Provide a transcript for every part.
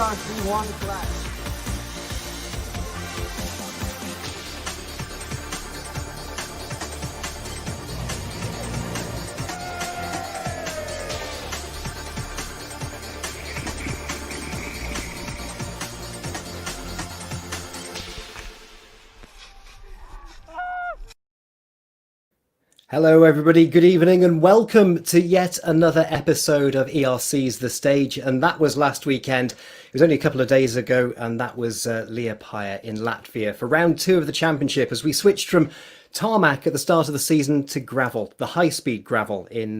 ERC1 class. Hello everybody, good evening and welcome to yet another episode of ERC's The Stage, and that was last weekend. It was only a couple of days ago, and that was Liepaja in Latvia for round 2 of the championship as we switched from tarmac at the start of the season to gravel, the high-speed gravel in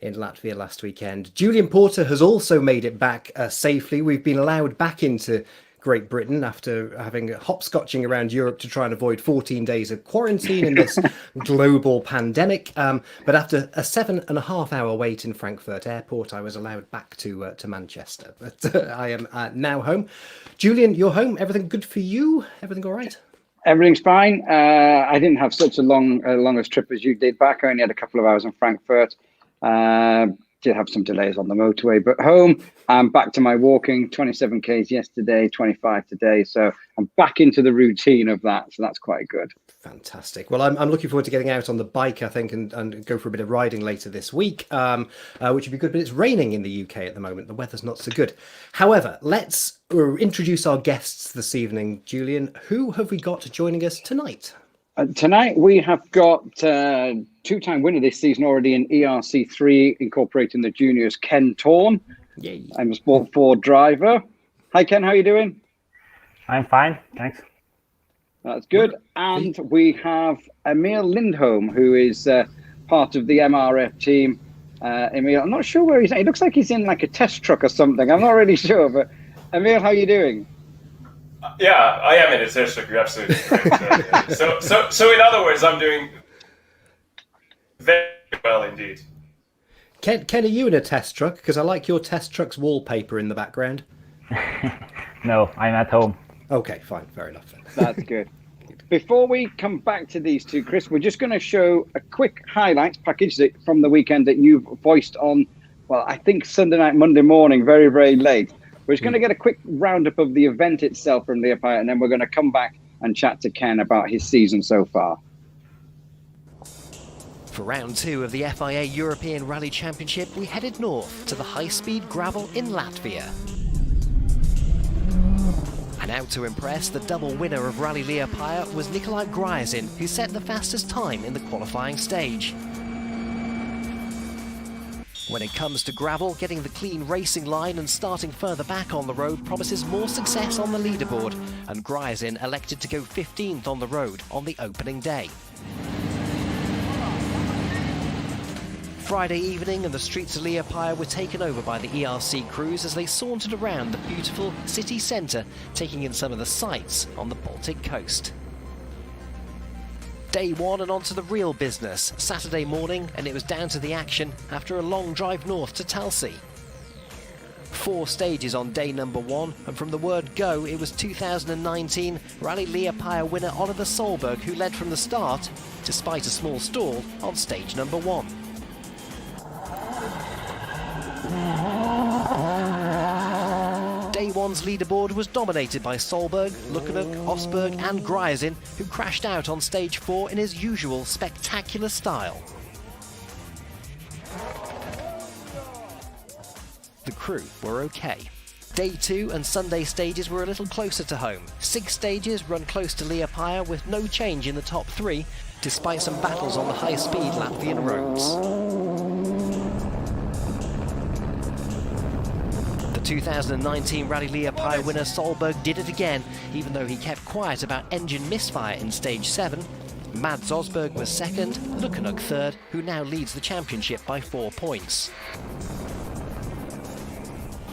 Latvia last weekend. Julian Porter has also made it back safely. We've been allowed back into Great Britain after having hopscotching around Europe to try and avoid 14 days of quarantine in this global pandemic. But after a 7.5-hour wait in Frankfurt Airport, I was allowed back to Manchester. But I am now home. Julian, you're home. Everything good for you? Everything all right? Everything's fine. I didn't have such a longest trip as you did back. I only had a couple of hours in Frankfurt. Did have some delays on the motorway, but home. I'm back to my walking, 27 Ks yesterday, 25 today. So I'm back into the routine of that. So that's quite good. Fantastic. Well, I'm looking forward to getting out on the bike, I think, and go for a bit of riding later this week, which would be good. But it's raining in the UK at the moment. The weather's not so good. However, let's introduce our guests this evening. Julian, who have we got joining us tonight? Tonight we have got two-time winner this season already in ERC3, incorporating the juniors, Ken Torn. Yay. I'm a Sport 4 driver. Hi, Ken. How are you doing? I'm fine, thanks. That's good. And we have Emil Lindholm, who is part of the MRF team. Emil, I'm not sure where he's at. He looks like he's in like a test truck or something. I'm not really sure. But Emil, how are you doing? Yeah, I am in a test truck. You're absolutely correct. So in other words, I'm doing very well indeed. Ken, are you in a test truck? Because I like your test truck's wallpaper in the background. No, I'm at home. Okay, fine, fair enough then. That's good. Before we come back to these two, Chris, we're just going to show a quick highlights package from the weekend that you've voiced on, well, I think Sunday night, Monday morning, very, very late. We're just going to get a quick roundup of the event itself from Liepaja, and then we're going to come back and chat to Ken about his season so far. For round 2 of the FIA European Rally Championship, we headed north to the high-speed gravel in Latvia. And out to impress, the double winner of Rally Liepaja was Nikolai Gryazin, who set the fastest time in the qualifying stage. When it comes to gravel, getting the clean racing line and starting further back on the road promises more success on the leaderboard, and Gryazin elected to go 15th on the road on the opening day. Friday evening and the streets of Liepaja were taken over by the ERC crews as they sauntered around the beautiful city centre, taking in some of the sights on the Baltic coast. Day 1 and on to the real business, Saturday morning, and it was down to the action after a long drive north to Talsi. 4 stages on day number 1, and from the word go, it was 2019 Rally Liepaja winner Oliver Solberg who led from the start, despite a small stall on stage number 1. Day 1's leaderboard was dominated by Solberg, Lukanuk, Osberg and Gryazin, who crashed out on stage 4 in his usual spectacular style. The crew were okay. Day 2 and Sunday stages were a little closer to home. 6 stages run close to Liepaja with no change in the top 3, despite some battles on the high-speed Latvian roads. The 2019 Rally Liepaja winner Solberg did it again, even though he kept quiet about engine misfire in stage 7. Mads Osberg was second, Lukanuk third, who now leads the championship by 4 points.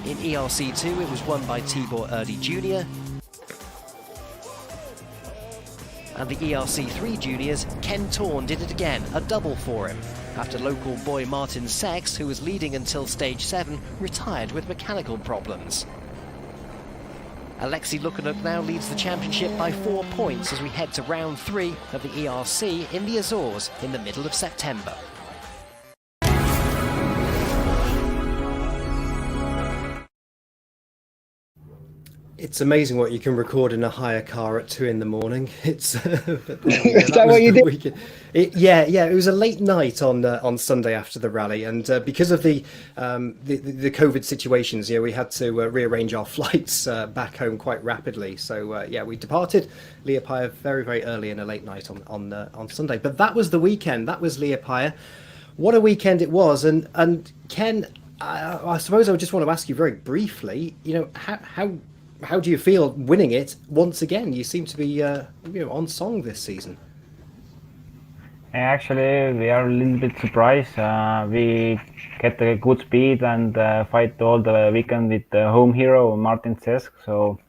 In ERC2 it was won by Tibor Erdi Jr. And the ERC3 juniors, Ken Torn did it again, a double for him, after local boy Martin Sex, who was leading until stage 7, retired with mechanical problems. Alexei Lukanuk now leads the championship by 4 points as we head to round 3 of the ERC in the Azores in the middle of September. It's amazing what you can record in a hire car at 2 a.m. It's Is that what you did? Yeah. It was a late night on Sunday after the rally, and because of the COVID situations, we had to rearrange our flights back home quite rapidly. So we departed Liepaja very, very early in a late night on Sunday. But that was the weekend. That was Liepaja. What a weekend it was, and Ken, I suppose I just want to ask you very briefly. How do you feel winning it once again? You seem to be on song this season. Actually, we are a little bit surprised. We get a good speed and fight all the weekend with the home hero Martin Cesc. So,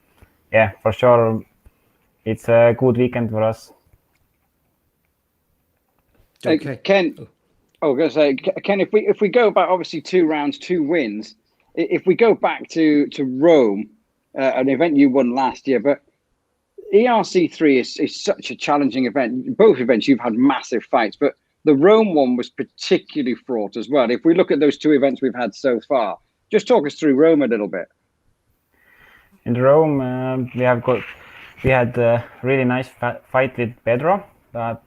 yeah, for sure, it's a good weekend for us. Okay, Ken. I was going to say, Ken, if we go back, obviously 2 rounds, 2 wins. If we go back to Rome, an event you won last year, but ERC3 is such a challenging event. Both events you've had massive fights, but the Rome one was particularly fraught as well. If we look at those 2 events we've had so far, just talk us through Rome a little bit. In Rome, we had a really nice fight with Pedro. But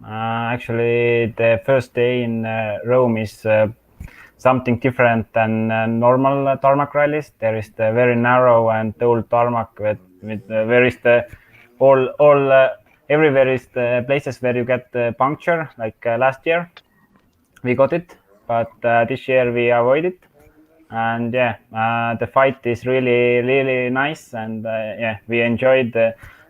actually, the first day in Rome is something different than normal tarmac rallies. There is the very narrow and old tarmac with where is the everywhere is the places where you get the puncture. Like last year, we got it, but this year we avoid it. And the fight is really nice, and we enjoyed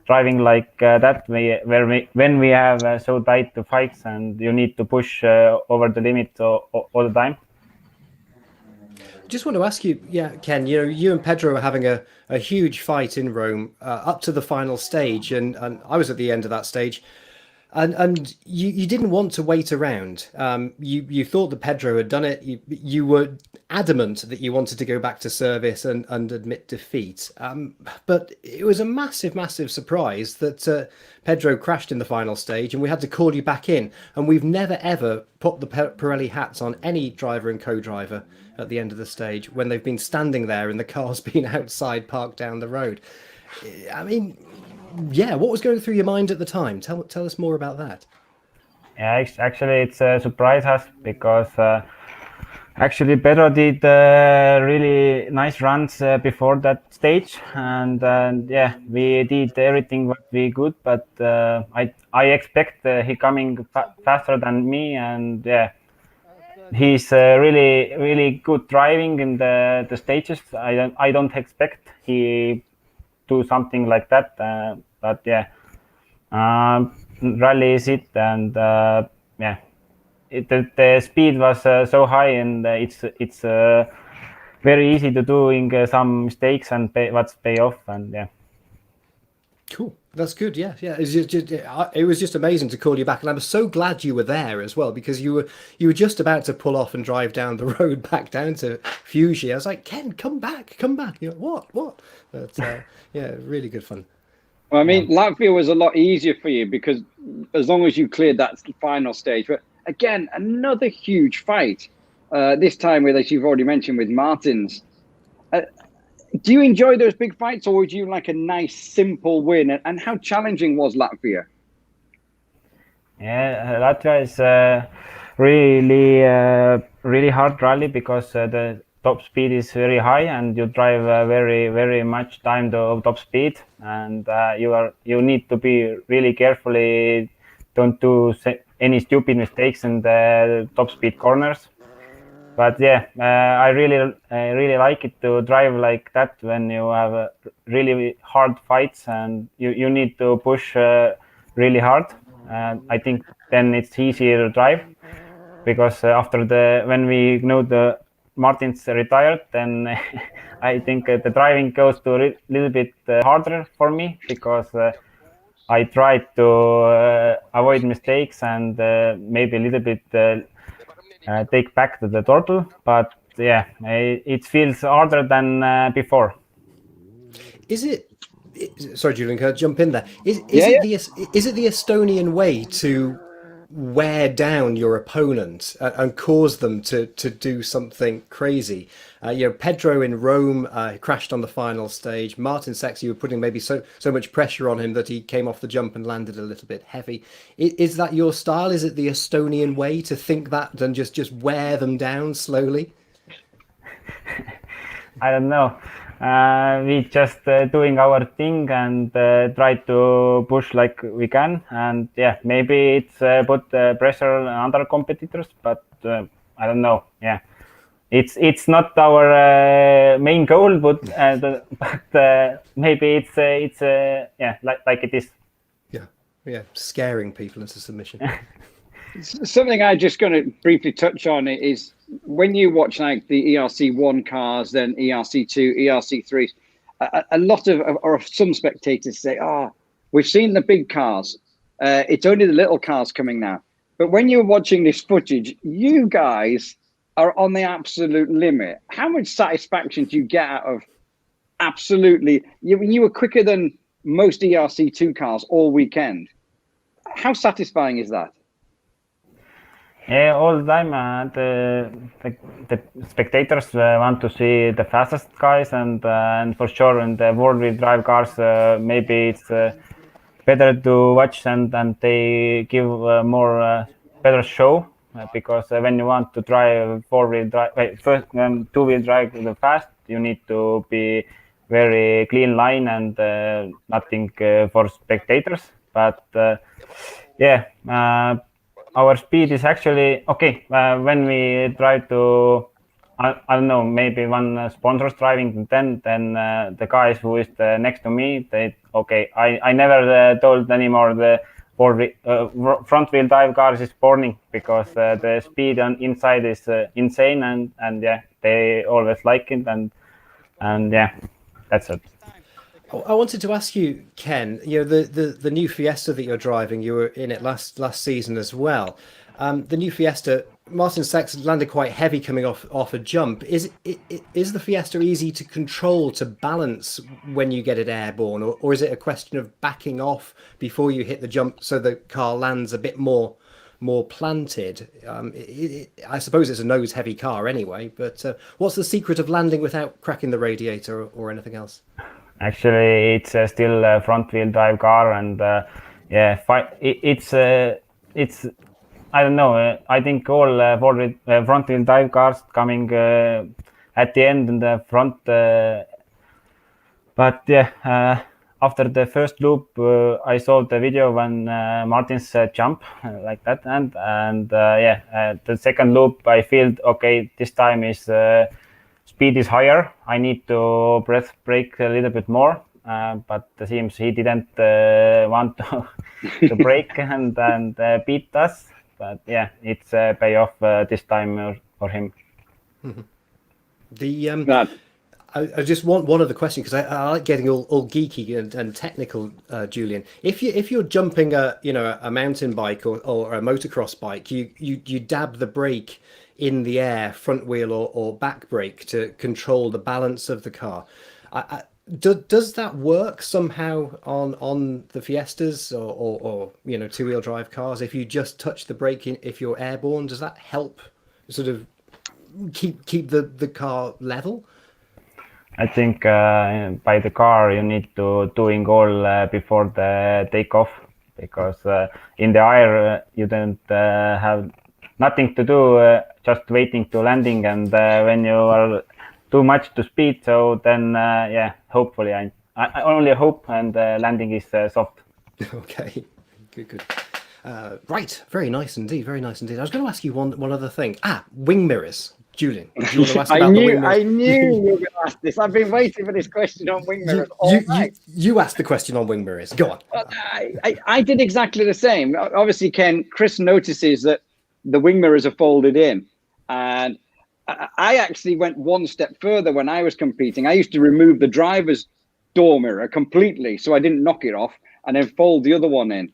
driving like that. When we have so tight to fights and you need to push over the limit all the time. Just want to ask you, Ken, you and Pedro were having a huge fight in Rome up to the final stage, and I was at the end of that stage, and you didn't want to wait around. You thought that Pedro had done it. You were adamant that you wanted to go back to service and admit defeat. But it was a massive surprise that Pedro crashed in the final stage, and we had to call you back in. And we've never ever put the Pirelli hats on any driver and co-driver at the end of the stage when they've been standing there and the car's been outside parked down the road. I mean, what was going through your mind at the time? Tell us more about that. Yeah, actually, it's surprised us because actually Pedro did really nice runs before that stage, and we did everything what we could. But I expect he coming faster than me, and he's really good driving in the stages. I don't expect he do something like that, but rally is it, and the speed was so high, and it's very easy to doing some mistakes and pay off, and Cool. That's good. Yeah. It was just amazing to call you back, and I was so glad you were there as well, because you were just about to pull off and drive down the road back down to Fuji. I was like, Ken, come back. You're like, what? But really good fun. Well, I mean, Latvia was a lot easier for you because as long as you cleared that final stage. But again, another huge fight. This time with, as you've already mentioned, with Martins. Do you enjoy those big fights, or would you like a nice, simple win? And how challenging was Latvia? Yeah, Latvia is really hard rally because the top speed is very high, and you drive very much time to top speed, and you need to be really carefully, don't do any stupid mistakes in the top speed corners. But I really like it to drive like that when you have really hard fights and you need to push really hard. I think then it's easier to drive, because after when we know the Martins retired, then I think the driving goes to a little bit harder for me, because I tried to avoid mistakes and maybe a little bit take back to the throttle, but it feels harder than before. Is it? Sorry, Julian, can I jump in there? Is it the Estonian way to wear down your opponent and cause them to do something crazy. Pedro in Rome crashed on the final stage. Martin Seix, you were putting maybe so much pressure on him that he came off the jump and landed a little bit heavy. Is that your style? Is it the Estonian way to think that and just wear them down slowly? I don't know. We just doing our thing and try to push like we can. And yeah, maybe it's put pressure on other competitors, but I don't know. Yeah, it's not our main goal, but maybe it's yeah, like it is. Yeah, scaring people into submission. Something I'm just going to briefly touch on is when you watch like the ERC1 cars, then ERC2, ERC3, a lot of or some spectators say, we've seen the big cars. It's only the little cars coming now. But when you're watching this footage, you guys are on the absolute limit. How much satisfaction do you get out of absolutely? You were quicker than most ERC2 cars all weekend. How satisfying is that? Yeah, all the time the spectators want to see the fastest guys, and for sure in the four-wheel drive cars maybe it's better to watch and they give more better show because when you want to drive two-wheel drive fast, you need to be very clean line and nothing for spectators. But yeah. Our speed is actually okay when we try to. I don't know. Maybe one sponsor's driving, then the guys who is next to me, they okay. I never told anymore the front wheel drive cars is boring because the speed on inside is insane and yeah, they always like it and yeah, that's it. I wanted to ask you, Ken, the new Fiesta that you're driving, you were in it last season as well. The new Fiesta, Martin Seix landed quite heavy coming off a jump. Is the Fiesta easy to control, to balance when you get it airborne, or is it a question of backing off before you hit the jump so the car lands a bit more planted? I suppose it's a nose heavy car anyway, but what's the secret of landing without cracking the radiator or anything else? Actually, it's still a front-wheel drive car, and yeah, it's I don't know. I think all front-wheel drive cars coming at the end in the front. But yeah, after the first loop, I saw the video when Martin's jump like that, and yeah, the second loop I feel okay. This time is. Speed is higher. I need to breath brake a little bit more, but it seems he didn't want to brake and beat us. But yeah, it's pay off this time for him. I just want one other question because I like getting all geeky and technical, Julian. If you're jumping a mountain bike or a motocross bike, you dab the brake in the air, front wheel or back brake to control the balance of the car. Does that work somehow on the Fiestas or two-wheel drive cars? If you just touch the brake if you're airborne, does that help sort of keep the car level? I think by the car you need to doing all before the takeoff because in the air you don't have nothing to do, just waiting to landing, and when you are too much to speed, so then yeah, hopefully I only hope and landing is soft. Okay, good. Right, very nice indeed. I was going to ask you one other thing. Wing mirrors. Julian, do you want to ask about the wing mirrors? I knew you were going to ask this. I've been waiting for this question on wing mirrors all night. You asked the question on wing mirrors. Go on. I did exactly the same. Obviously, Chris notices that the wing mirrors are folded in. And I actually went one step further when I was competing. I used to remove the driver's door mirror completely so I didn't knock it off and then fold the other one in.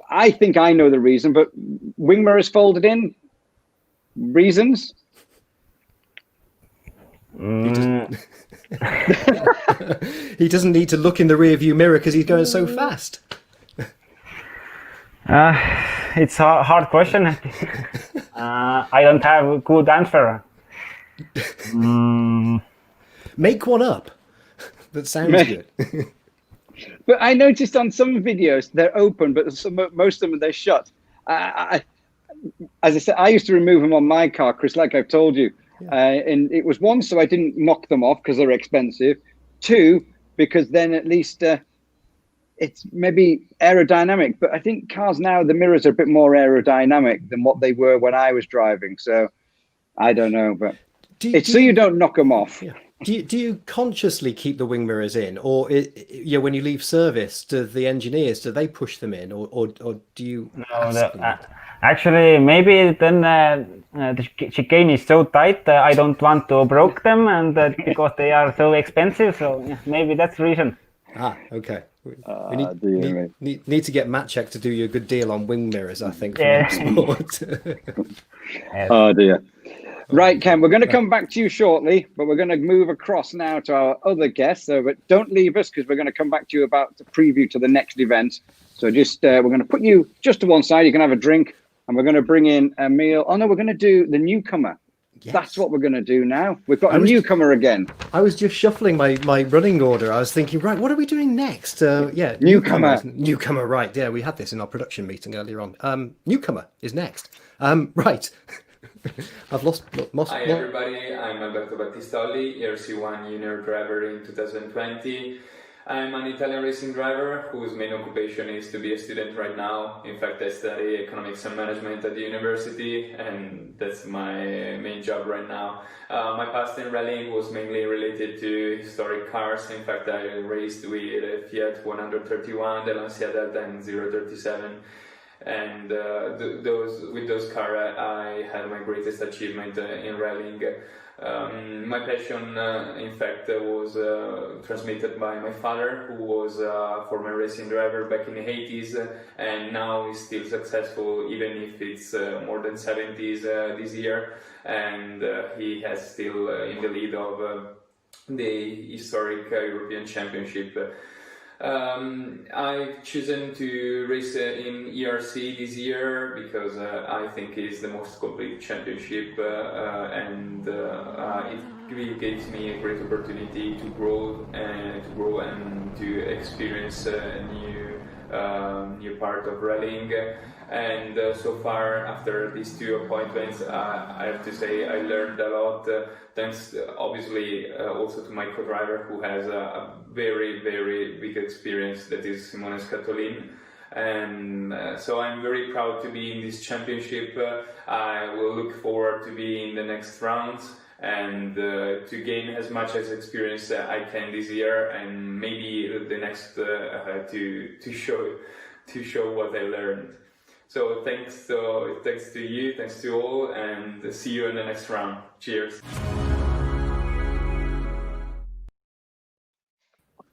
I think I know the reason, but wing mirrors folded in? Reasons? He doesn't need to look in the rear view mirror because he's going so fast. It's a hard question. I don't have a good answer. Make one up. That sounds good. But I noticed on some videos they're open, but most of them they're shut. As I said, I used to remove them on my car, Chris, like I've told you. And it was one, so I didn't knock them off because they're expensive. Two, because then at least it's maybe aerodynamic. But I think cars now, the mirrors are a bit more aerodynamic than what they were when I was driving. So I don't know, but so you don't knock them off. Yeah. Do you consciously keep the wing mirrors in, or when you leave service, do the engineers, do they push them in, or do you? No, actually, maybe then the chicane is so tight, I don't want to broke them, and because they are so expensive. So maybe that's the reason. Okay. We need to get Matt Check to do you a good deal on wing mirrors, I think. Oh dear. Right, Ken, we're going to come back to you shortly, but we're going to move across now to our other guests. So, but don't leave us, because we're going to come back to you about the preview to the next event. So just we're going to put you just to one side. You can have a drink, and we're going to bring in Emil. Oh no, we're going to do the newcomer. Yes. That's what we're going to do now. We've got a newcomer again. I was just shuffling my running order. I was thinking, right, what are we doing next? Newcomer, right. Yeah, we had this in our production meeting earlier on. Newcomer is next. Right. I've lost. Hi everybody, I'm Alberto Battistoli, ERC1 junior driver in 2020. I'm an Italian racing driver whose main occupation is to be a student right now. In fact, I study economics and management at the university, and that's my main job right now. My past in rallying was mainly related to historic cars. In fact, I raced with a Fiat 131, the Lancia Delta, and 037. And with those cars, I had my greatest achievement in rallying. My passion, in fact, was transmitted by my father, who was a former racing driver back in the 80s, and now is still successful, even if it's more than 70s this year, and he has still in the lead of the historic European Championship. I've chosen to race in ERC this year because I think it is the most complete championship, and it really gives me a great opportunity to grow and to experience a new part of rallying. And so far, after these two appointments, I have to say I learned a lot, thanks obviously also to my co-driver, who has a very, very big experience, that is Simone Scatolin. And so I'm very proud to be in this championship. I will look forward to be in the next rounds and to gain as much as experience I can this year, and maybe the next to show what I learned. So thanks to you, thanks to all, and see you in the next round. Cheers.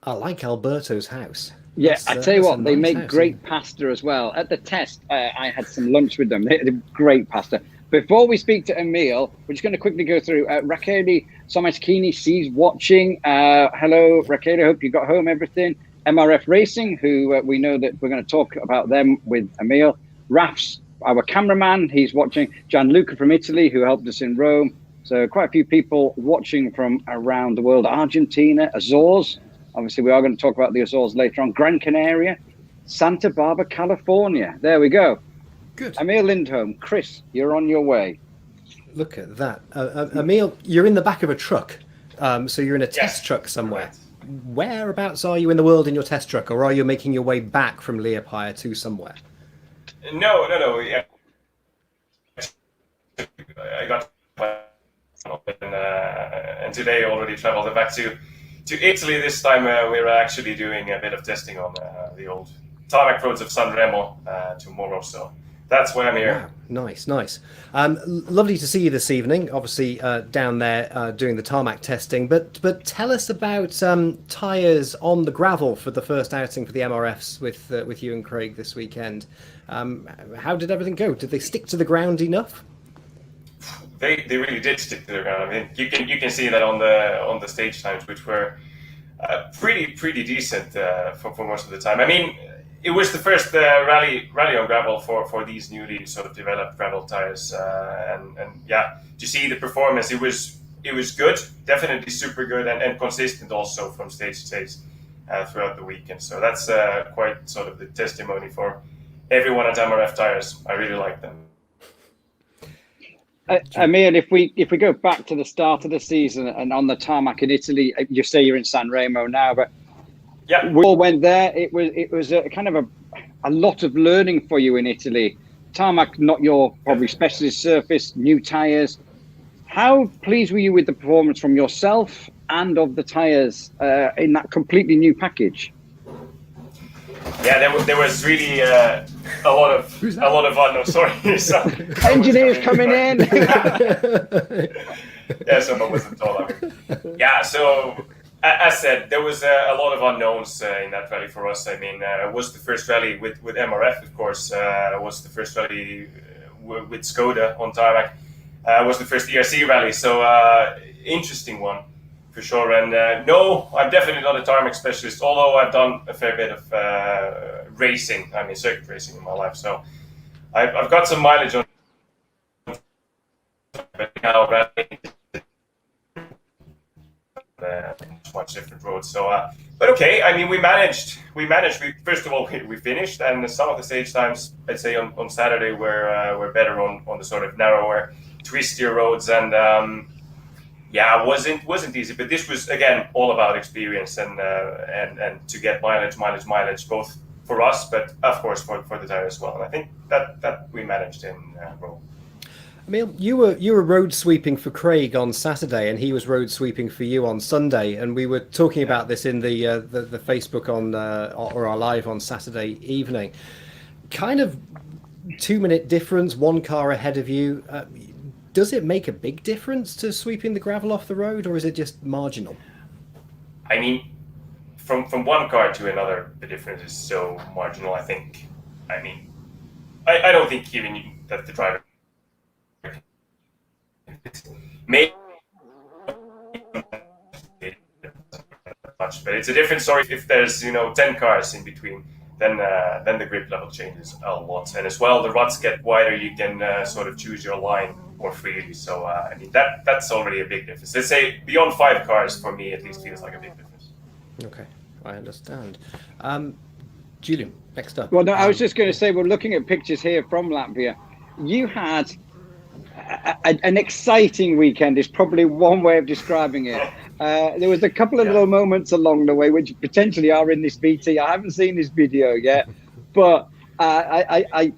I like Alberto's house. Yeah, I tell you what, they make great pasta as well. At the test, I had some lunch with them. They had great pasta. Before we speak to Emil, we're just going to quickly go through. Rachele Someschini, she's watching. Hello, Rachele, hope you got home everything. MRF Racing, who we know that we're going to talk about them with Emil. Raf's our cameraman, he's watching. Gianluca from Italy, who helped us in Rome. So quite a few people watching from around the world. Argentina, Azores. Obviously, we are going to talk about the Azores later on. Gran Canaria, Santa Barbara, California. There we go. Good. Emil Lindholm, Chris, you're on your way. Look at that. Emil, you're in the back of a truck. So you're in a test truck somewhere. Correct. Whereabouts are you in the world in your test truck, or are you making your way back from Liepaja to somewhere? No. Yeah. I got and today I already traveled back to Italy. This time we're actually doing a bit of testing on the old tarmac roads of Sanremo tomorrow. So that's why I'm here. Wow. Nice. Lovely to see you this evening. Obviously down there doing the tarmac testing. But tell us about tyres on the gravel for the first outing for the MRFs with you and Craig this weekend. How did everything go? Did they stick to the ground enough? They really did stick to the ground. I mean, you can see that on the stage times, which were pretty decent for most of the time. I mean, it was the first rally on gravel for these newly sort of developed gravel tires, and yeah, to see the performance, it was good, definitely super good, and consistent also from stage to stage throughout the weekend. So that's quite sort of the testimony for everyone at MRF Tires. I really like them. Emil, if we go back to the start of the season and on the tarmac in Italy, you say you're in San Remo now, but yeah, we all went there. It was a kind of a lot of learning for you in Italy. Tarmac, not your probably specialist surface, new tires. How pleased were you with the performance from yourself and of the tires in that completely new package? Yeah, there was really a lot of unknowns. Sorry, engineers coming in. Yeah, someone wasn't told. Yeah, so as said, there was a lot of unknowns in that rally for us. I mean, it was the first rally with MRF, of course. It was the first rally with Skoda on tarmac. It was the first ERC rally, so interesting one. For sure, and no, I'm definitely not a tarmac specialist, although I've done a fair bit of racing, I mean circuit racing in my life, so I've got some mileage on now rallying much different roads, so but okay, I mean we managed, first of all we finished, and some of the stage times I'd say on Saturday were better on the sort of narrower, twistier roads, and yeah, it wasn't easy, but this was again all about experience and to get mileage, both for us, but of course for the tire as well. And I think that we managed in Rome. Emil, you were road sweeping for Craig on Saturday, and he was road sweeping for you on Sunday. And we were talking about this in the Facebook on or our live on Saturday evening. Kind of 2-minute difference, one car ahead of you. Does it make a big difference to sweeping the gravel off the road, or is it just marginal? I mean, from one car to another, the difference is so marginal. I think. I mean, I don't think even that the driver may much, but it's a different story if there's 10 cars in between. Then the grip level changes a lot, and as well the ruts get wider. You can sort of choose your line more freely. So I mean that's already a big difference. Let's say beyond 5 cars for me at least feels like a big difference. Okay, I understand. Julian, next up. Well, no, I was just going to say, we're looking at pictures here from Latvia. You had an exciting weekend is probably one way of describing it. There was a couple of little moments along the way which potentially are in this VT. I haven't seen this video yet, but I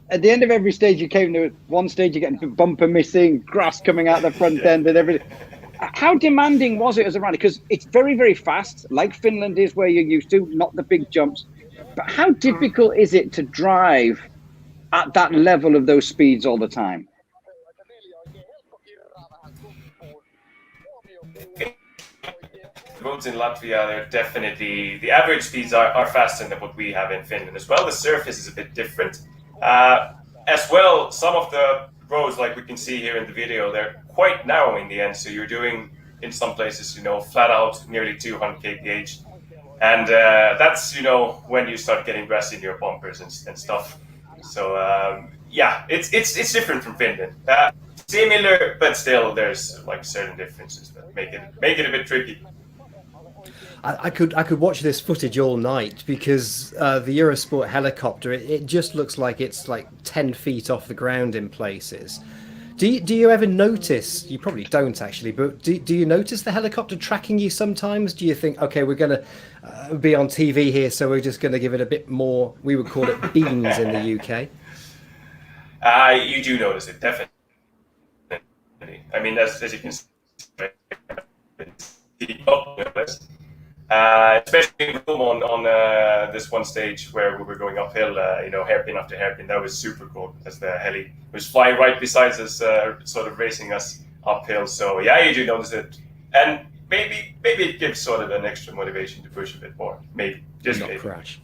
at the end of every stage you came to, one stage you get bumper missing, grass coming out the front end and everything. How demanding was it as a rally? Because it's very, very fast, like Finland is where you're used to, not the big jumps. But how difficult is it to drive at that level of those speeds all the time? Roads in Latvia, they're definitely, the average speeds are faster than what we have in Finland as well. The surface is a bit different. As well, some of the roads, like we can see here in the video, they're quite narrow in the end. So you're doing, in some places, flat out, nearly 200 kph. And that's, when you start getting grass in your bumpers and stuff. So, yeah, it's different from Finland. Similar, but still there's like certain differences that make it a bit tricky. I could watch this footage all night because the Eurosport helicopter, it just looks like it's like 10 feet off the ground in places. Do you ever notice, you probably don't actually, but do you notice the helicopter tracking you sometimes? Do you think, okay, we're going to be on TV here, so we're just going to give it a bit more, we would call it beans in the UK? You do notice it, definitely. I mean, as you can see, especially in Rome on this one stage where we were going uphill, hairpin after hairpin. That was super cool as the heli was flying right beside us, sort of racing us uphill. So yeah, you do notice it, and maybe it gives sort of an extra motivation to push a bit more. Maybe just not maybe. Crash.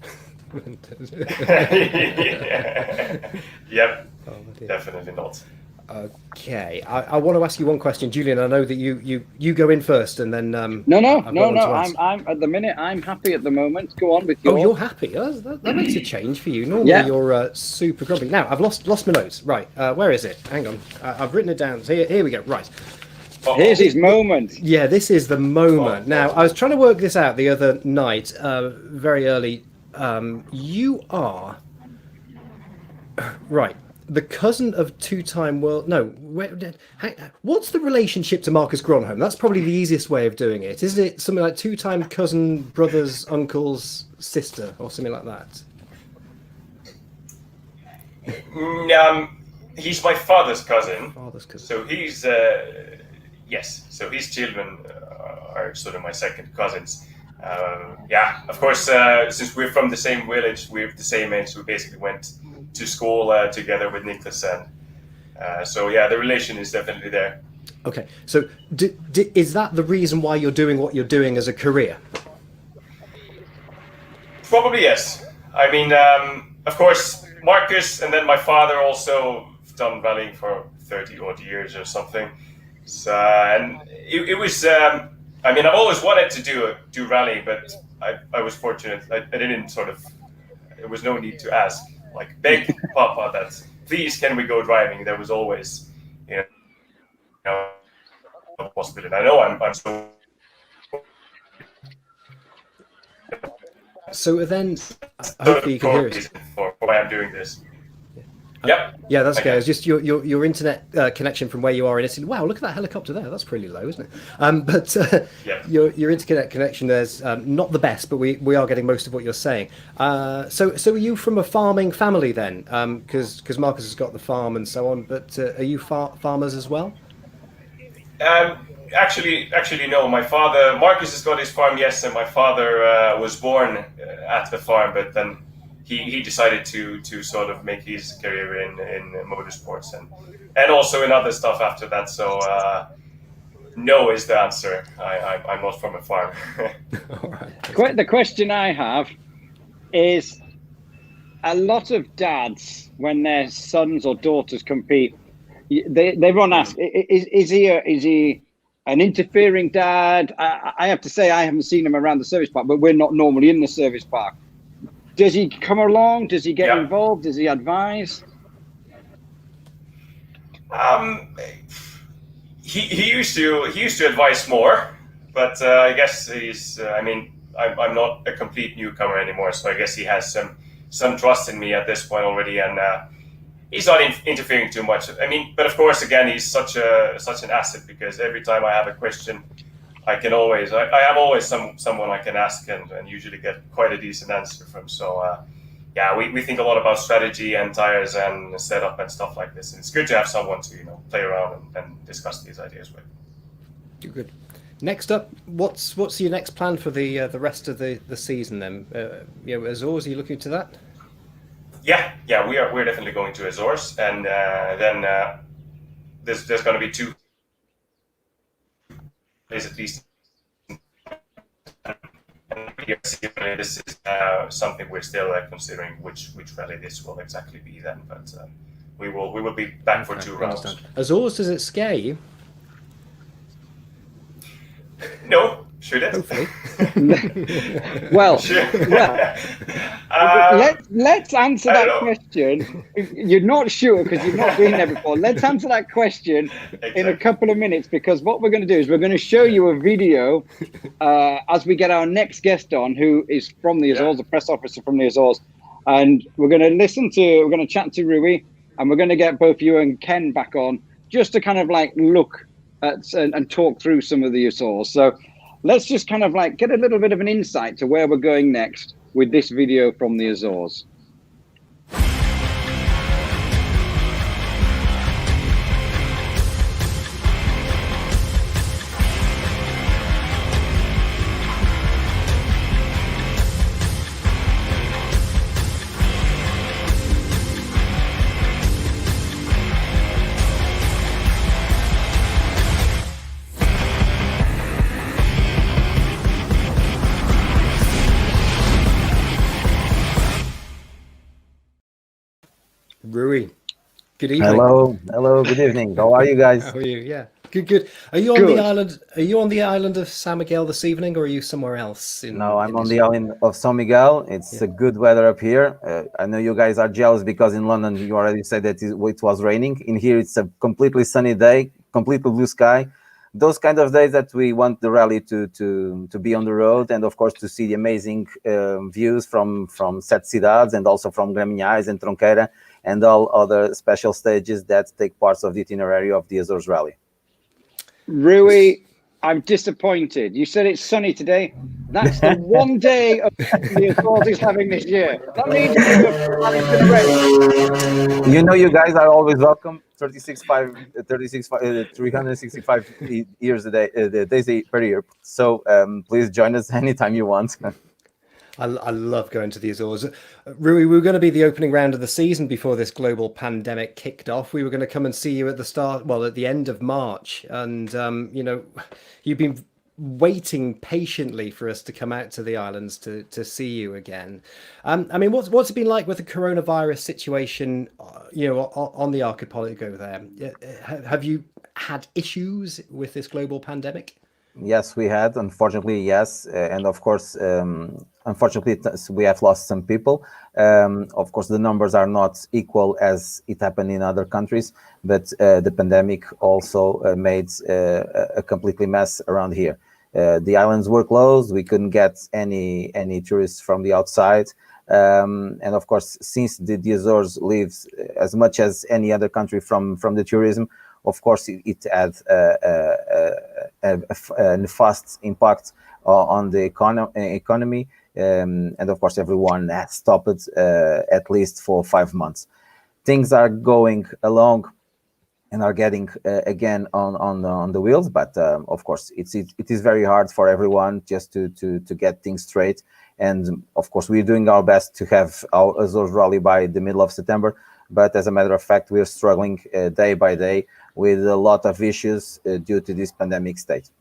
Yep, oh, definitely not. Okay, I want to ask you one question, Julian. I know that you go in first, and then No. I'm I'm at the minute. I'm happy at the moment. Go on with yours. Oh, you're happy. Oh, that makes a change for you. Normally you're super grumpy. Now I've lost my notes. Right, where is it? Hang on, I've written it down. So here we go. Right. Here's his moment. Yeah, this is the moment. Now, I was trying to work this out the other night, very early. You are right. The cousin of two-time world. No, what's the relationship to Marcus Gronholm? That's probably the easiest way of doing it. Isn't it something like two-time cousin, brothers, uncles, sister, or something like that? He's my father's cousin. Father's cousin. So he's yes. So his children are sort of my second cousins. Of course, since we're from the same village, we're the same age. We basically went to school together with Niklas, and so the relation is definitely there. Okay, so is that the reason why you're doing what you're doing as a career? Probably yes. I mean, of course, Marcus and then my father also done rallying for 30 odd years or something. So, and it was. I mean, I've always wanted to do rally, but I was fortunate. I didn't sort of. There was no need to ask, like beg Papa that please can we go driving. There was always, you know a possibility. I know I'm so. So then, hopefully you can hear us. For why I'm doing this. Yep. Yeah, that's okay. It's just your internet connection from where you are in Italy. Wow, look at that helicopter there. That's pretty low, isn't it? But your internet connection there's not the best, but we are getting most of what you're saying. So are you from a farming family then? Because Marcus has got the farm and so on. But are you farmers as well? Actually, no. My father, Marcus, has got his farm, yes, and my father was born at the farm, but then he decided to sort of make his career in motorsports and also in other stuff after that. So no is the answer. I'm not from a farm. All right. The question I have is, a lot of dads, when their sons or daughters compete, they run ask, is he an interfering dad? I have to say I haven't seen him around the service park, but we're not normally in the service park. Does he come along? Does he get involved? Does he advise? He used to advise more, but I guess he's. I mean, I'm not a complete newcomer anymore, so I guess he has some trust in me at this point already, and he's not interfering too much. I mean, but of course, again, he's such an asset because every time I have a question, I have always someone I can ask and usually get quite a decent answer from. So we think a lot about strategy and tires and setup and stuff like this. And it's good to have someone to play around and discuss these ideas with. Good. Next up, what's your next plan for the rest of the season then? Azores, are you looking to that? Yeah, we're definitely going to Azores, and then there's going to be 2 days at least. And this is something we're still considering which rally this will exactly be then, but we will be back for 2 rounds. Azores, does it scare you? No, should it? Hopefully. Well, Sure. let's answer that question. You're not sure because you've not been there before. Let's answer that question in a couple of minutes, because what we're going to do is we're going to show you a video as we get our next guest on, who is from the Azores, a press officer from the Azores, and we're going to chat to Rui, and we're going to get both you and Ken back on just to kind of like look at and talk through some of the Azores. So let's just kind of like get a little bit of an insight to where we're going next with this video from the Azores. Rui, Good evening. Hello, good evening. How are you guys? How are you? Yeah, good. Are you on the island? Are you on the island of San Miguel this evening, or are you somewhere else? No, I'm on the island of San Miguel. It's a good weather up here. I know you guys are jealous because in London you already said that it was raining. In here, it's a completely sunny day, completely blue sky. Those kind of days that we want the rally to be on the road, and of course to see the amazing views from Sete Cidades and also from Gremilhais and Tronqueira and all other special stages that take parts of the itinerary of the Azores Rally. Rui, I'm disappointed. You said it's sunny today. That's the one day of the Azores is having this year. That means you know, you guys are always welcome. 365 years a day, days per year. So please join us anytime you want. I love going to the Azores. Rui, we were going to be the opening round of the season before this global pandemic kicked off. We were going to come and see you at the start, well, at the end of March. And, you know, you've been waiting patiently for us to come out to the islands to see you again. I mean, what's it been like with the coronavirus situation, you know, on the archipelago there? Have you had issues with this global pandemic? Yes, we had, unfortunately, yes. And of course, unfortunately, we have lost some people. Of course, the numbers are not equal as it happened in other countries, but the pandemic also made a completely mess around here. The islands were closed. We couldn't get any tourists from the outside. And of course, since the Azores lives as much as any other country from the tourism, of course, it had a nefast impact on the economy. And of course, everyone has stopped at least for 5 months. Things are going along and are getting again on the wheels, but of course, it is very hard for everyone just to get things straight. And of course, we're doing our best to have our Azores Rally by the middle of September. But as a matter of fact, we're struggling day by day with a lot of issues due to this pandemic state.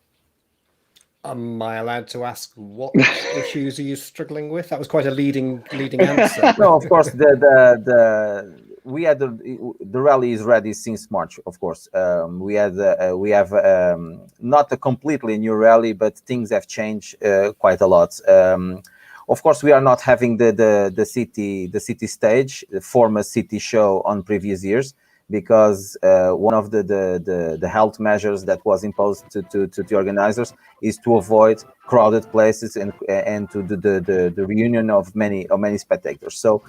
Am I allowed to ask what issues are you struggling with? That was quite a leading answer. No, of course, the rally is ready since March. Of course, we have not a completely new rally, but things have changed quite a lot. Of course, we are not having the city stage, the former city show on previous years, because one of the health measures that was imposed to the organizers is to avoid crowded places and to the reunion of many spectators. So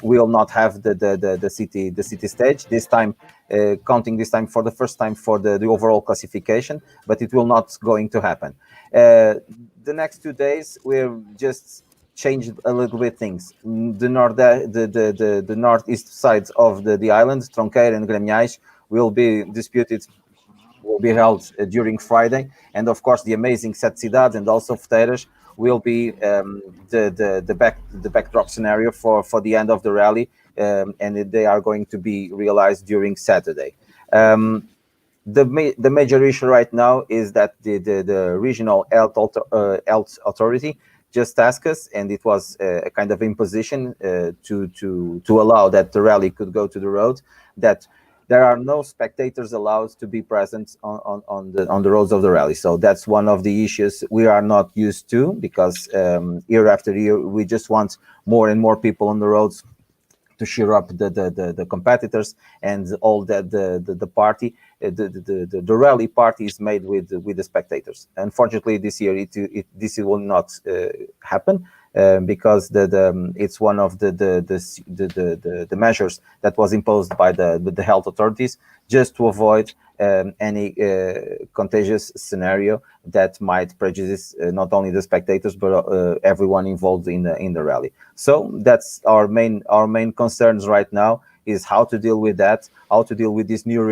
we will not have the city stage this time, counting this time for the first time for the overall classification, but it will not going to happen. The next 2 days we're just changed a little bit things. The northeast sides of the island, Tronqueira and Gremilhais, will be held during Friday, and of course the amazing Sete Cidades and also Foteiras will be the backdrop scenario for the end of the rally, and they are going to be realized during Saturday. The major issue right now is that the regional health authority just asked us, and it was a kind of imposition to allow that the rally could go to the road, that there are no spectators allowed to be present on the roads of the rally. So that's one of the issues we are not used to, because year after year we just want more and more people on the roads to cheer up the competitors and all that the party. The rally party is made with the spectators. Unfortunately, this year this will not happen because it's one of the measures that was imposed by the health authorities, just to avoid any contagious scenario that might prejudice not only the spectators but everyone involved in the rally. So that's our main concerns right now, is how to deal with that, how to deal with this new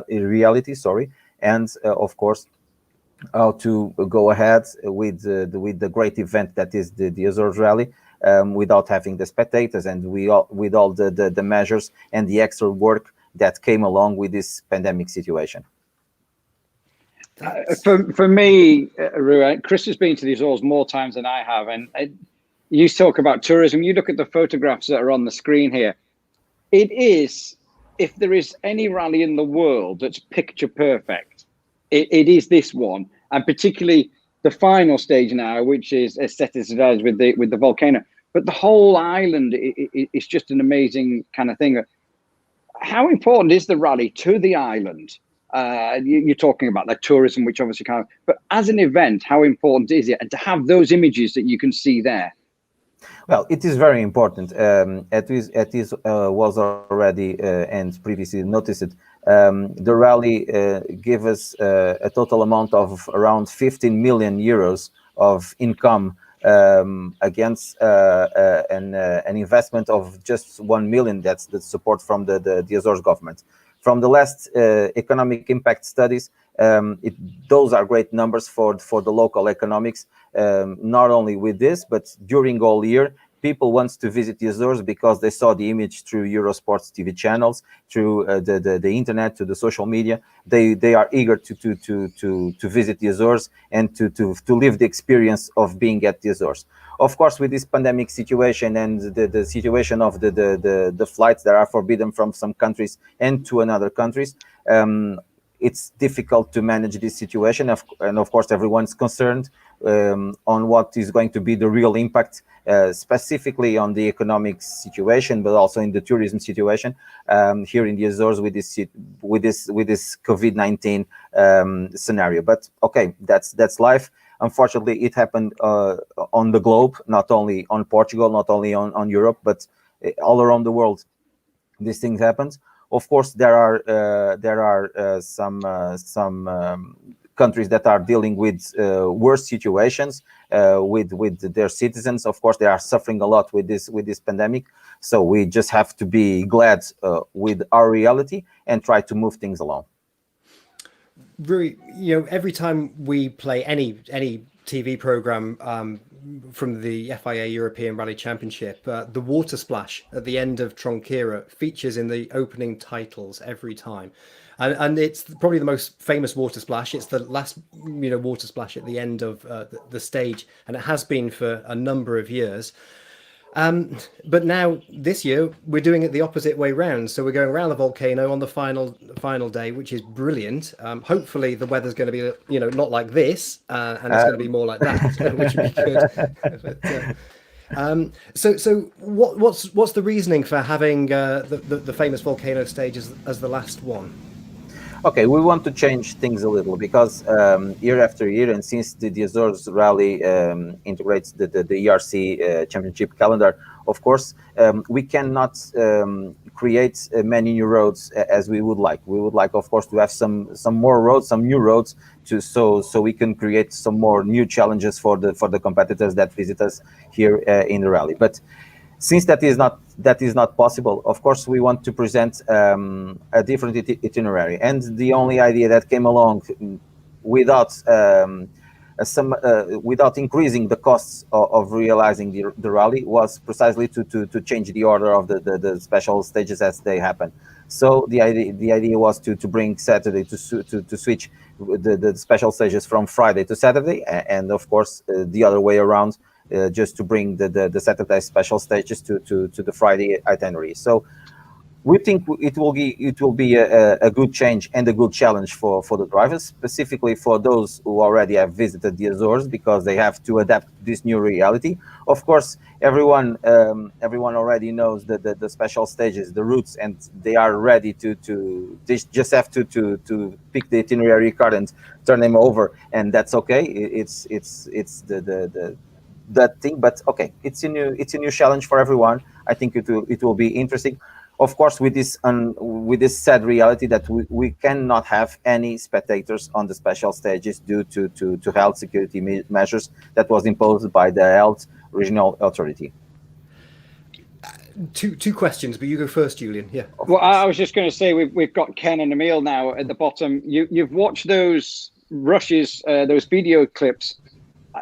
reality, and of course how to go ahead with the great event that is the Azores Rally, without having the spectators and with all the measures and the extra work that came along with this pandemic situation. For me, Chris has been to the Azores more times than I have, and you talk about tourism. You look at the photographs that are on the screen here. It is if there is any rally in the world that's picture perfect, it is this one, and particularly the final stage now, which is set as with the volcano. But the whole island is just an amazing kind of thing. How important is the rally to the island? You're talking about the tourism, which obviously can't. But as an event, how important is it? And to have those images that you can see there. Well, it is very important. It was already and previously noticed. The rally gave us a total amount of around 15 million euros of income against an investment of just 1 million. That's the support from the Azores government. From the last economic impact studies, those are great numbers for the local economics. Not only with this, but during all year, people want to visit the Azores because they saw the image through Eurosport's TV channels, through the internet, to the social media. They are eager to visit the Azores and to live the experience of being at the Azores. Of course, with this pandemic situation and the situation of the flights that are forbidden from some countries and to another countries, it's difficult to manage this situation, and of course everyone's concerned on what is going to be the real impact, specifically on the economic situation, but also in the tourism situation here in the Azores with this COVID-19 scenario. But okay, that's life. Unfortunately, it happened on the globe, not only on Portugal, not only on Europe, but all around the world. These things happen. Of course, there are some countries that are dealing with worse situations with their citizens. Of course, they are suffering a lot with this pandemic. So we just have to be glad with our reality and try to move things along. Really, every time we play any TV program from the FIA European Rally Championship, the water splash at the end of Tronqueira features in the opening titles every time, and it's probably the most famous water splash. It's the last water splash at the end of the stage, and it has been for a number of years. But now this year we're doing it the opposite way round. So we're going around the volcano on the final day, which is brilliant. Hopefully the weather's going to be, not like this, and it's going to be more like that, which would be good. So what's the reasoning for having the famous volcano stage as the last one? Okay, we want to change things a little because year after year, and since the Azores Rally integrates the ERC championship calendar, of course, we cannot create many new roads as we would like. We would like, of course, to have some more roads, some new roads, so we can create some more new challenges for the competitors that visit us here in the rally. But since that is not possible, of course, we want to present a different itinerary. And the only idea that came along without increasing the costs of realizing the rally was precisely to change the order of the special stages as they happen. So the idea was to bring Saturday to switch the special stages from Friday to Saturday, and of course the other way around. Just to bring the Saturday special stages to the Friday itinerary. So we think it will be a good change and a good challenge for the drivers, specifically for those who already have visited the Azores, because they have to adapt to this new reality. Of course, everyone already knows the special stages, the routes, and they are ready they just have to pick the itinerary card and turn them over, and that's okay. It's that thing, but okay, it's a new challenge for everyone. I think it will be interesting. Of course, with this sad reality that we cannot have any spectators on the special stages due to health security measures that was imposed by the health regional authority. Two questions, but you go first, Julian. Yeah. Well, I was just going to say we've got Ken and Emil now at the bottom. You've watched those rushes, those video clips.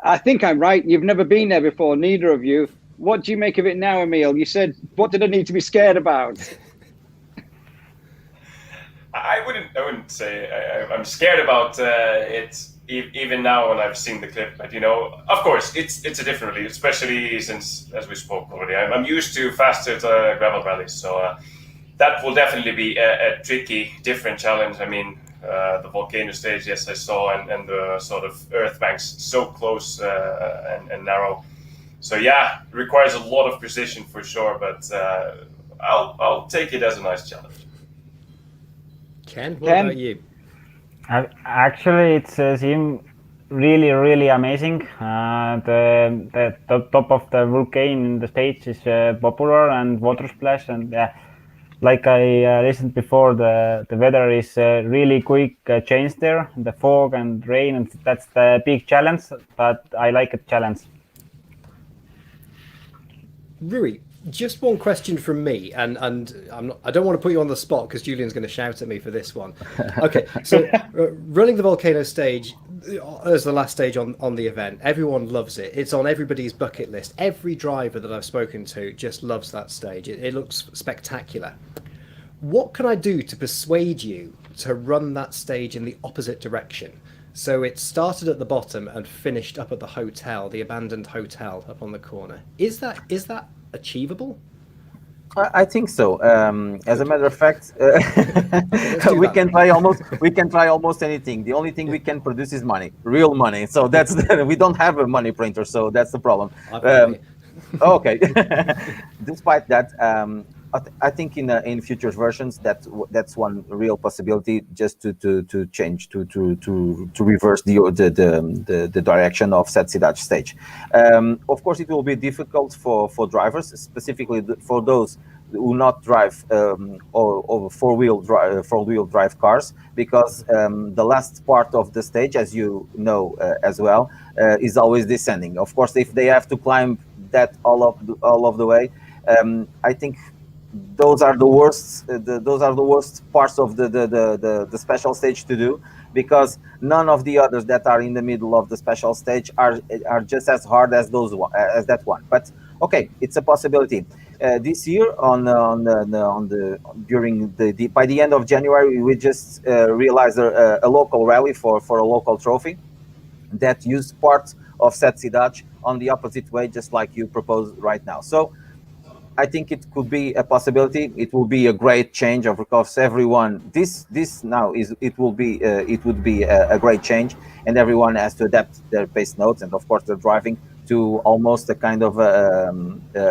I think I'm right. You've never been there before, neither of you. What do you make of it now, Emil? You said, what did I need to be scared about? I wouldn't say I'm scared about it even now when I've seen the clip. But of course, it's a different rally, especially since, as we spoke already, I'm used to faster gravel rallies. So that will definitely be a tricky, different challenge. I mean, the volcano stage, yes, I saw, and the sort of earth banks so close and narrow. So yeah, it requires a lot of precision for sure, but I'll take it as a nice challenge. Ken, what about you? Actually, it seems really amazing. The top of the volcano in the stage is popular and water splash, and like I listened before, the weather is really quick change there, the fog and rain, and that's the big challenge. But I like a challenge. Rui, just one question from me, and I don't want to put you on the spot because Julian's going to shout at me for this one. Okay, so running the volcano stage as the last stage on the event, everyone loves it. It's on everybody's bucket list. Every driver that I've spoken to just loves that stage. It looks spectacular. What can I do to persuade you to run that stage in the opposite direction? So it started at the bottom and finished up at the hotel, the abandoned hotel up on the corner. Is that achievable? I think so. As a matter of fact, we can try almost anything. The only thing we can produce is money, real money. So that's we don't have a money printer, so that's the problem. Okay. Despite that, I think in future versions that's one real possibility, just to change to reverse the direction of Set Cidade stage. Of course, it will be difficult for drivers, specifically for those who not drive or four-wheel drive cars, because the last part of the stage, as you know as well, is always descending. Of course, if they have to climb that all of the way, I think those are the worst. Those are the worst parts of the special stage to do, because none of the others that are in the middle of the special stage are just as hard as that one. But okay, it's a possibility. This year, by the end of January, we just realized a local rally for a local trophy that used part of Set Cidade on the opposite way, just like you propose right now. So I think it could be a possibility. It will be a great change, of course. Everyone, this now it would be a great change, and everyone has to adapt their pace notes and of course their driving to almost a kind of a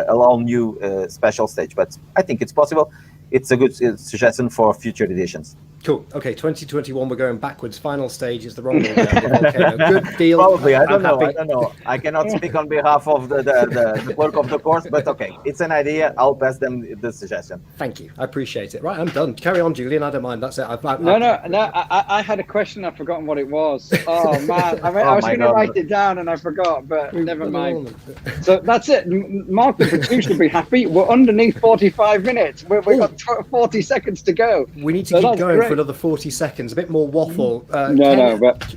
all new special stage. But I think it's possible. It's a good suggestion for future editions. Cool. Okay, 2021, we're going backwards. Final stage is the wrong way down. Okay, good deal. Probably. I don't know. I cannot speak on behalf of the clerk of the course, but okay, it's an idea. I'll pass them the suggestion. Thank you. I appreciate it. Right, I'm done. Carry on, Julian. I don't mind. That's it. I had a question. I've forgotten what it was. Oh man, I was going to write it down and I forgot, but never mind. So that's it. Mark, the producer, will be happy. We're underneath 45 minutes. We've got 40 seconds to go. We need to keep going. Great. For another 40 seconds, a bit more waffle.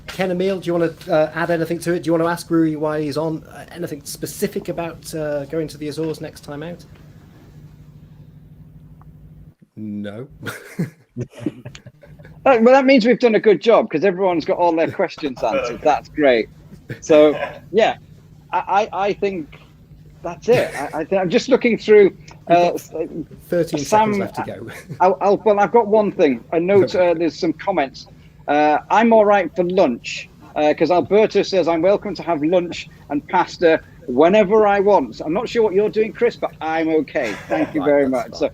Ken Emil, do you want to add anything to it? Do you want to ask Rui why he's on? Anything specific about going to the Azores next time out? No. Well, that means we've done a good job because everyone's got all their questions answered. That's great. So, yeah, I think that's it. I'm just looking through. 13 seconds left to go. Well, I've got one thing. I note there's some comments. I'm all right for lunch because Alberto says I'm welcome to have lunch and pasta whenever I want. So I'm not sure what you're doing, Chris, but I'm okay. Thank you very much. So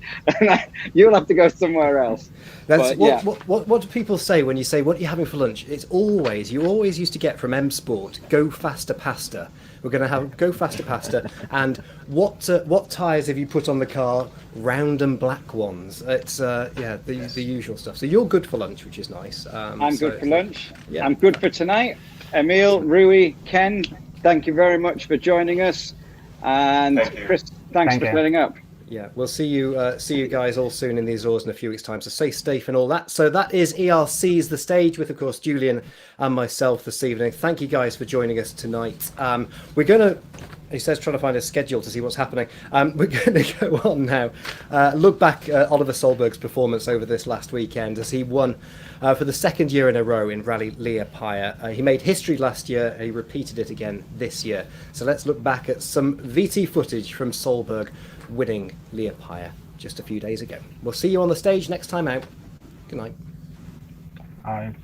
you'll have to go somewhere else. What do people say when you say, what are you having for lunch? It's you always used to get from M Sport, go faster pasta. We're going to have go faster pasta. And what tyres have you put on the car? Round and black ones. It's the usual stuff. So you're good for lunch, which is nice. I'm good for lunch. Yeah. I'm good for tonight. Emil, Rui, Ken, thank you very much for joining us. And Chris, thanks for filling up. Yeah, we'll see you guys all soon in the Azores in a few weeks' time. So stay safe and all that. So that is ERC's The Stage with, of course, Julian and myself this evening. Thank you guys for joining us tonight. We're going to, he says, trying to find a schedule to see what's happening. We're going to go on now. Look back at Oliver Solberg's performance over this last weekend as he won for the second year in a row in Rally Liepaja. He made history last year. He repeated it again this year. So let's look back at some VT footage from Solberg winning Liepaja. just a few days ago. We'll see you on the stage next time out. Good night. Bye.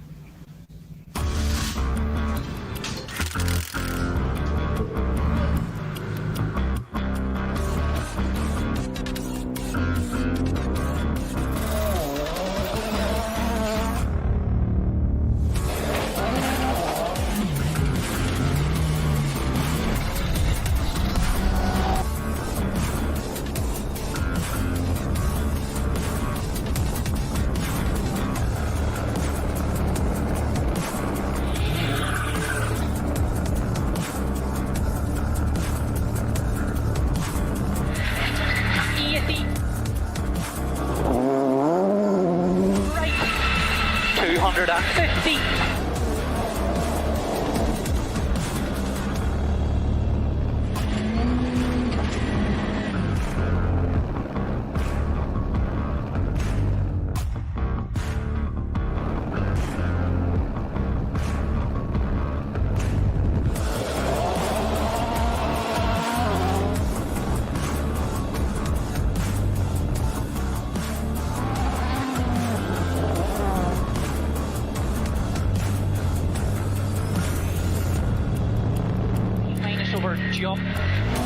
Jump.